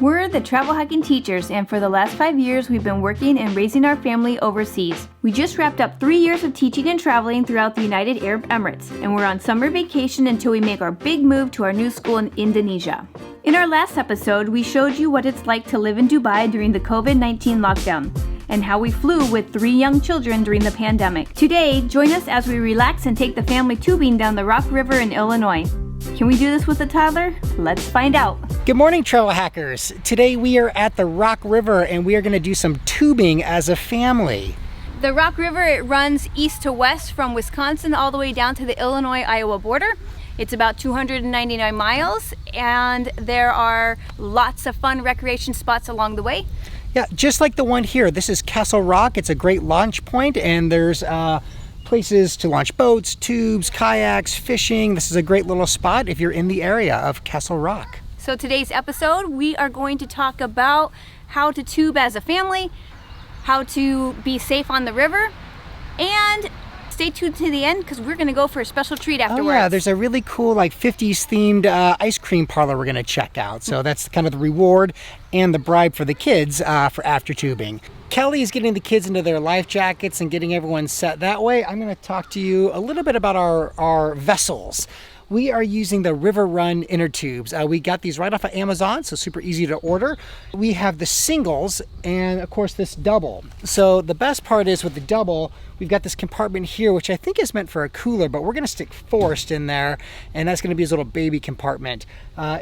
We're the travel hacking teachers, and for the last 5 years, we've been working and raising our family overseas. We just wrapped up 3 years of teaching and traveling throughout the United Arab Emirates, and we're on summer vacation until we make our big move to our new school in Indonesia. In our last episode, we showed you what it's like to live in Dubai during the COVID-19 lockdown, and how we flew with 3 young children during the pandemic. Today, join us as we relax and take the family tubing down the Rock River in Illinois. Can we do this with a toddler? Let's find out. Good morning, travel hackers. Today we are at the Rock River and we are going to do some tubing as a family. The Rock River, it runs east to west from Wisconsin all the way down to the Illinois-Iowa border. It's about 299 miles and there are lots of fun recreation spots along the way. Yeah, just like the one here. This is Castle Rock. It's a great launch point and there's places to launch boats, tubes, kayaks, fishing. This is a great little spot if you're in the area of Castle Rock. So today's episode, we are going to talk about how to tube as a family, how to be safe on the river, and stay tuned to the end because we're going to go for a special treat afterwards. Oh yeah, there's a really cool 50s themed ice cream parlor we're going to check out. So that's kind of the reward and the bribe for the kids for after tubing. Kelly is getting the kids into their life jackets and getting everyone set that way. I'm going to talk to you a little bit about our vessels. We are using the River Run inner tubes. We got these right off of Amazon, so super easy to order. We have the singles and of course this double. So the best part is with the double, we've got this compartment here, which I think is meant for a cooler, but we're gonna stick Forrest in there, and that's gonna be his little baby compartment.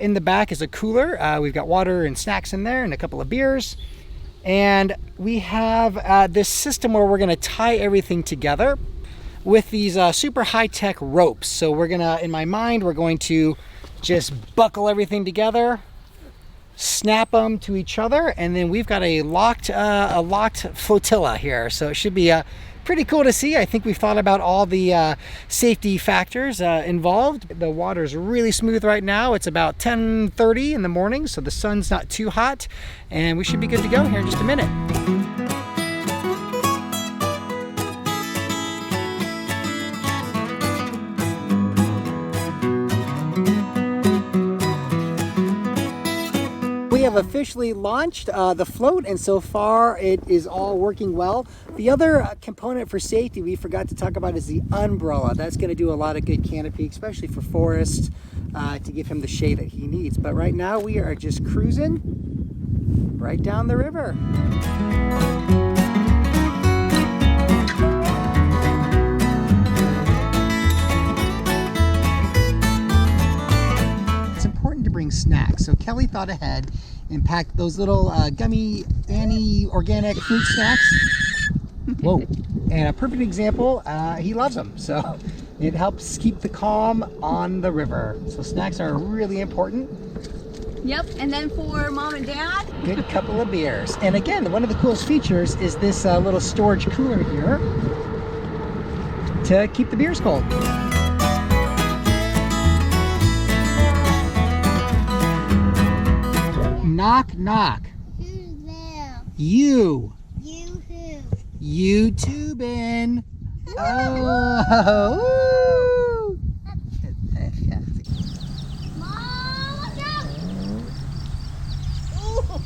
In the back is a cooler. We've got water and snacks in there and a couple of beers. And we have this system where we're gonna tie everything together with these super high-tech ropes. So we're gonna, in my mind, we're going to just buckle everything together, snap them to each other, and then we've got a locked flotilla here. So it should be pretty cool to see. I think we've thought about all the safety factors involved. The water's really smooth right now. It's about 10:30 in the morning, so the sun's not too hot, and we should be good to go here in just a minute. We have officially launched the float, and so far it is all working well. The other component for safety we forgot to talk about is the umbrella. That's going to do a lot of good canopy, especially for Forrest, to give him the shade that he needs. But right now we are just cruising right down the river. Bring snacks. So Kelly thought ahead and packed those little gummy Annie organic fruit snacks. Whoa. And a perfect example, he loves them. So it helps keep the calm on the river. So snacks are really important. Yep, and then for mom and dad, good couple of beers. And again, one of the coolest features is this little storage cooler here to keep the beers cold. Knock, knock. Who's there? You. You who? You tubing. Oh. Yeah. Mom, watch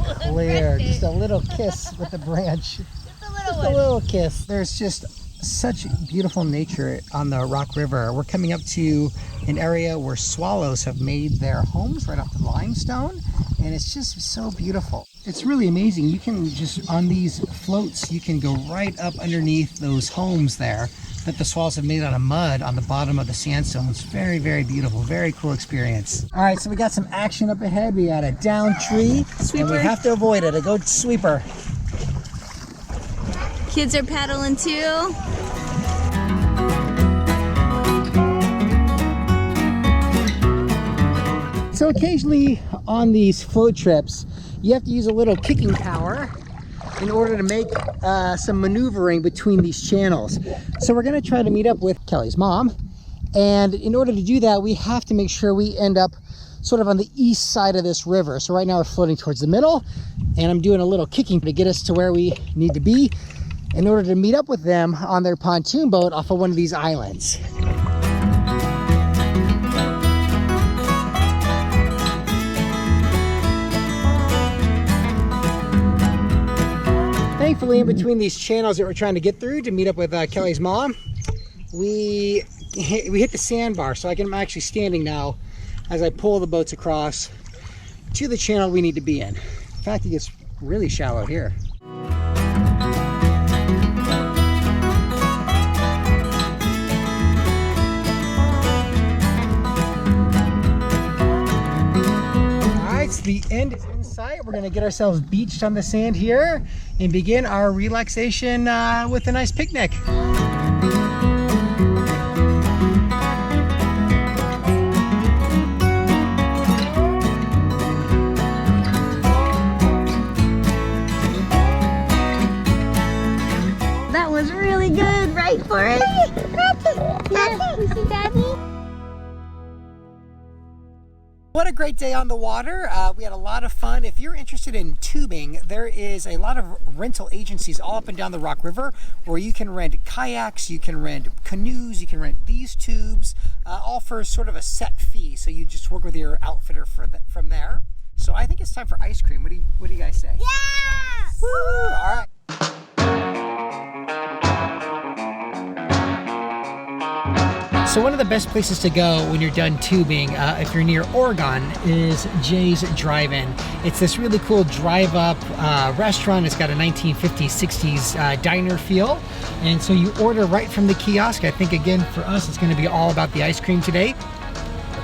out! Clear. Just a little kiss with the branch. Just a little kiss. There's just such beautiful nature on the Rock River. We're coming up to an area where swallows have made their homes right off the limestone, and it's just so beautiful. It's really amazing. You can just, on these floats, you can go right up underneath those homes there that the swallows have made out of mud on the bottom of the sandstone. It's very, very beautiful. Very cool experience. All right, so we got some action up ahead. We got a down tree, Sweeper. And we have to avoid it. A go sweeper. kids are paddling too. So occasionally on these float trips, you have to use a little kicking power in order to make some maneuvering between these channels. So we're gonna try to meet up with Kelly's mom. And in order to do that, we have to make sure we end up sort of on the east side of this river. So right now we're floating towards the middle, and I'm doing a little kicking to get us to where we need to be in order to meet up with them on their pontoon boat off of one of these islands. thankfully, in between these channels that we're trying to get through to meet up with Kelly's mom, we hit the sandbar, so I'm actually standing now as I pull the boats across to the channel we need to be in. In fact, it gets really shallow here. The end is in sight. We're going to get ourselves beached on the sand here and begin our relaxation with a nice picnic. That was really good, right, Forrest? Daddy, you see Daddy? What a great day on the water. We had a lot of fun. If you're interested in tubing, there is a lot of rental agencies all up and down the Rock River where you can rent kayaks, you can rent canoes, you can rent these tubes, all for sort of a set fee. So you just work with your outfitter from there. So I think it's time for ice cream. What do you guys say? Yes! Woo! All right. So one of the best places to go when you're done tubing, if you're near Oregon, is Jay's DriveIn. It's this really cool drive-up restaurant. It's got a 1950s, 60s diner feel. And so you order right from the kiosk. I think, again, for us, it's going to be all about the ice cream today.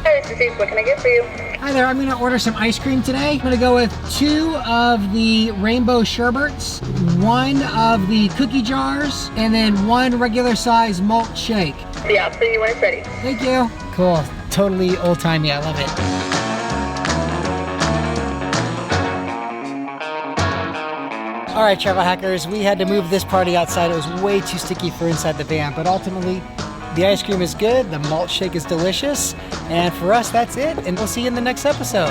Hi, this is Steve. What can I get for you? Hi there, I'm going to order some ice cream today. I'm going to go with 2 of the rainbow sherbets, 1 of the cookie jars, and then 1 regular size malt shake. Yeah, so you when it's ready. Thank you. Cool. Totally old-timey. I love it. All right, travel hackers, we had to move this party outside. It was way too sticky for inside the van, but ultimately the ice cream is good, the malt shake is delicious, and for us, that's it, and we'll see you in the next episode.